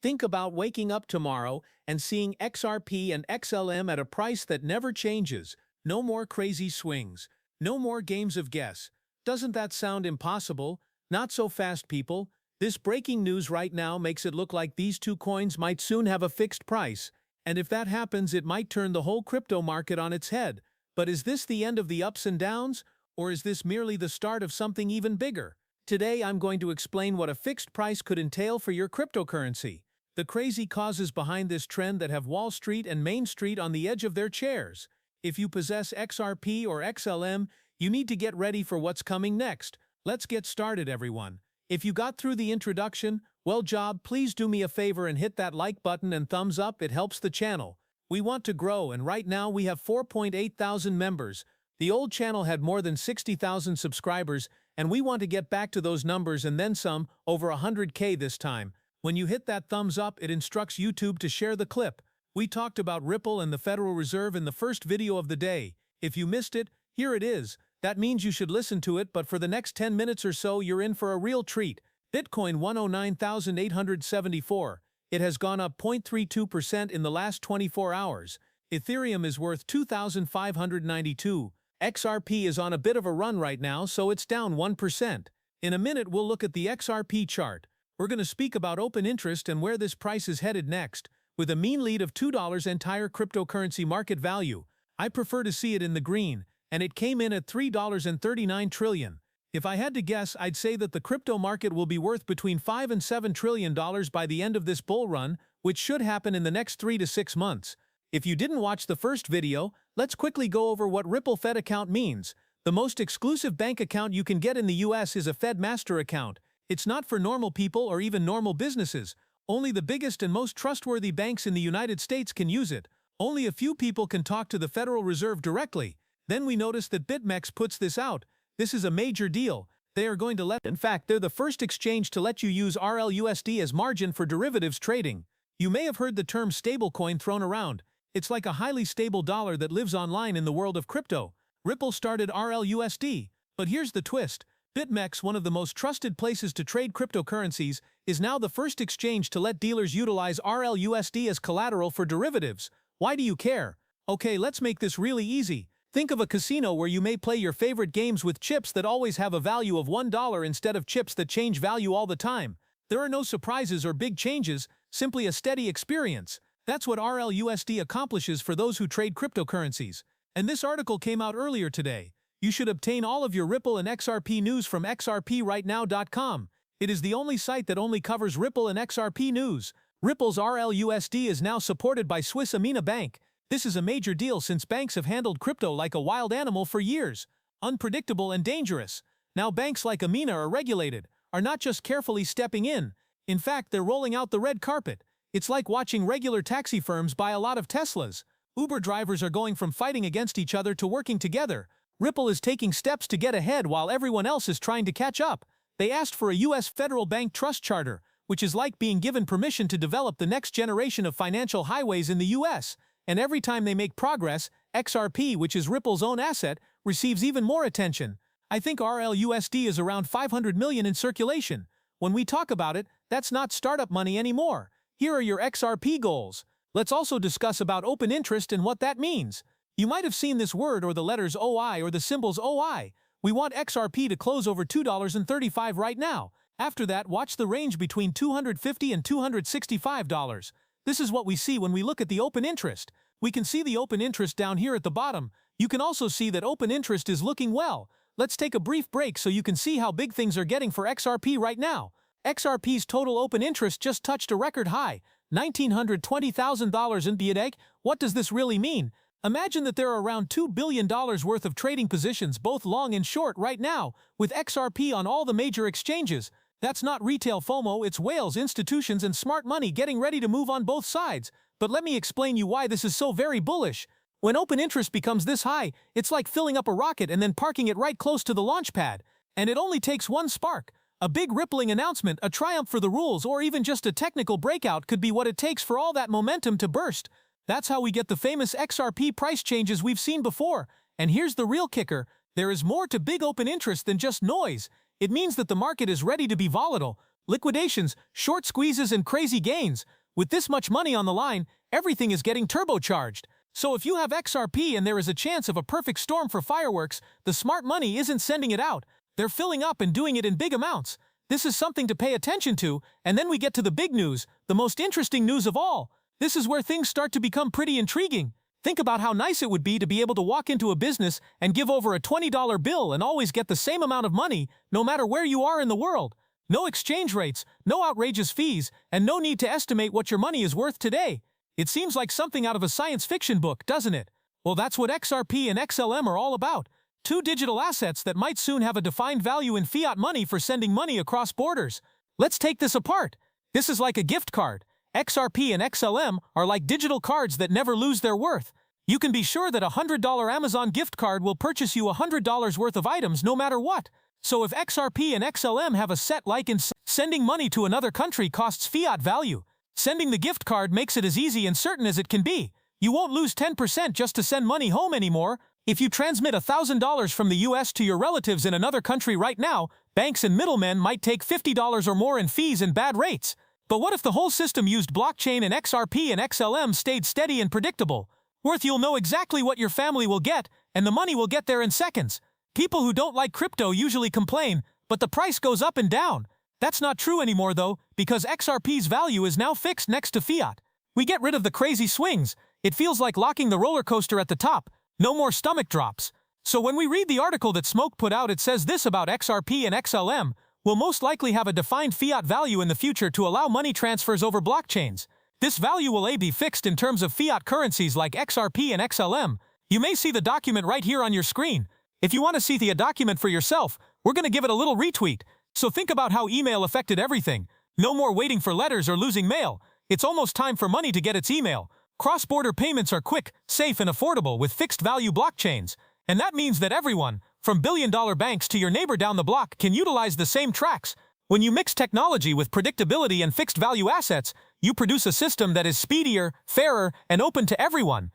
Think about waking up tomorrow and seeing XRP and XLM at a price that never changes. No more crazy swings. No more games of guess. Doesn't that sound impossible? Not so fast, people. This breaking news right now makes it look like these two coins might soon have a fixed price. And if that happens, it might turn the whole crypto market on its head. But is this the end of the ups and downs? Or is this merely the start of something even bigger? Today I'm going to explain what a fixed price could entail for your cryptocurrency, the crazy causes behind this trend that have Wall Street and Main Street on the edge of their chairs. If you possess XRP or XLM, you need to get ready for what's coming next. Let's get started, everyone. If you got through the introduction, well job, please do me a favor and hit that like button and thumbs up, it helps the channel. We want to grow, and right now we have 4.8 thousand members. The old channel had more than 60,000 subscribers, and we want to get back to those numbers and then some, over 100K this time. When you hit that thumbs up, it instructs YouTube to share the clip. We talked about Ripple and the Federal Reserve in the first video of the day. If you missed it, here it is. That means you should listen to it, but for the next 10 minutes or so you're in for a real treat. Bitcoin 109,874. It has gone up 0.32% in the last 24 hours. Ethereum is worth 2,592. XRP is on a bit of a run right now, so it's down 1%. In a minute we'll look at the XRP chart. We're going to speak about open interest and where this price is headed next. With a mean lead of $2 entire cryptocurrency market value, I prefer to see it in the green, and it came in at $3.39 trillion. If I had to guess, I'd say that the crypto market will be worth between $5 and $7 trillion by the end of this bull run, which should happen in the next 3 to 6 months. If you didn't watch the first video, let's quickly go over what Ripple Fed account means. The most exclusive bank account you can get in the US is a Fed Master account. It's not for normal people or even normal businesses. Only the biggest and most trustworthy banks in the United States can use it. Only a few people can talk to the Federal Reserve directly. Then we notice that BitMEX puts this out. This is a major deal. They are going to in fact, they're the first exchange to let you use RLUSD as margin for derivatives trading. You may have heard the term stablecoin thrown around. It's like a highly stable dollar that lives online in the world of crypto. Ripple started RLUSD. But here's the twist. BitMEX, one of the most trusted places to trade cryptocurrencies, is now the first exchange to let dealers utilize RLUSD as collateral for derivatives. Why do you care? Okay, let's make this really easy. Think of a casino where you may play your favorite games with chips that always have a value of $1 instead of chips that change value all the time. There are no surprises or big changes, simply a steady experience. That's what RLUSD accomplishes for those who trade cryptocurrencies. And this article came out earlier today. You should obtain all of your Ripple and XRP news from xrprightnow.com. It is the only site that only covers Ripple and XRP news. Ripple's RLUSD is now supported by Swiss Amina Bank. This is a major deal since banks have handled crypto like a wild animal for years. Unpredictable and dangerous. Now banks like Amina are regulated, are not just carefully stepping in. In fact, they're rolling out the red carpet. It's like watching regular taxi firms buy a lot of Teslas. Uber drivers are going from fighting against each other to working together. Ripple is taking steps to get ahead while everyone else is trying to catch up. They asked for a U.S. federal bank trust charter, which is like being given permission to develop the next generation of financial highways in the U.S. And every time they make progress, XRP, which is Ripple's own asset, receives even more attention. I think RLUSD is around 500 million in circulation. When we talk about it, that's not startup money anymore. Here are your XRP goals. Let's also discuss about open interest and what that means. You might have seen this word or the letters OI or the symbols OI. We want XRP to close over $2.35 right now. After that, watch the range between $250 and $265. This is what we see when we look at the open interest. We can see the open interest down here at the bottom. You can also see that open interest is looking well. Let's take a brief break so you can see how big things are getting for XRP right now. XRP's total open interest just touched a record high, $1,920,000 in depeg. What does this really mean? Imagine that there are around $2 billion worth of trading positions, both long and short, right now, with XRP on all the major exchanges. That's not retail FOMO, it's whales, institutions, and smart money getting ready to move on both sides. But let me explain you why this is so very bullish. When open interest becomes this high, it's like filling up a rocket and then parking it right close to the launch pad. And it only takes one spark. A big rippling announcement, a triumph for the rules, or even just a technical breakout could be what it takes for all that momentum to burst. That's how we get the famous XRP price changes we've seen before. And here's the real kicker. There is more to big open interest than just noise. It means that the market is ready to be volatile. Liquidations, short squeezes, and crazy gains. With this much money on the line, everything is getting turbocharged. So if you have XRP and there is a chance of a perfect storm for fireworks, the smart money isn't sending it out. They're filling up and doing it in big amounts. This is something to pay attention to, and then we get to the big news, the most interesting news of all. This is where things start to become pretty intriguing. Think about how nice it would be to be able to walk into a business and give over a $20 bill and always get the same amount of money, no matter where you are in the world. No exchange rates, no outrageous fees, and no need to estimate what your money is worth today. It seems like something out of a science fiction book, doesn't it? Well, that's what XRP and XLM are all about. Two digital assets that might soon have a defined value in fiat money for sending money across borders. Let's take this apart. This is like a gift card. XRP and XLM are like digital cards that never lose their worth. You can be sure that a $100 Amazon gift card will purchase you $100 worth of items no matter what. So if XRP and XLM have a set like in sending money to another country costs fiat value, sending the gift card makes it as easy and certain as it can be. You won't lose 10% just to send money home anymore. If you transmit $1,000 from the US to your relatives in another country right now, banks and middlemen might take $50 or more in fees and bad rates. But what if the whole system used blockchain and XRP and XLM stayed steady and predictable? You'll know exactly what your family will get, and the money will get there in seconds. People who don't like crypto usually complain, but the price goes up and down. That's not true anymore though, because XRP's value is now fixed next to fiat. We get rid of the crazy swings. It feels like locking the roller coaster at the top. No more stomach drops. So when we read the article that Smoke put out, it says this about XRP and XLM. Will most likely have a defined fiat value in the future to allow money transfers over blockchains. This value will be fixed in terms of fiat currencies like XRP and XLM. You may see the document right here on your screen. If you want to see the document for yourself, we're going to give it a little retweet. So think about how email affected everything. No more waiting for letters or losing mail. It's almost time for money to get its email. Cross-border payments are quick, safe, and affordable with fixed-value blockchains. And that means that everyone, from billion-dollar banks to your neighbor down the block, can utilize the same tracks. When you mix technology with predictability and fixed-value assets, you produce a system that is speedier, fairer, and open to everyone.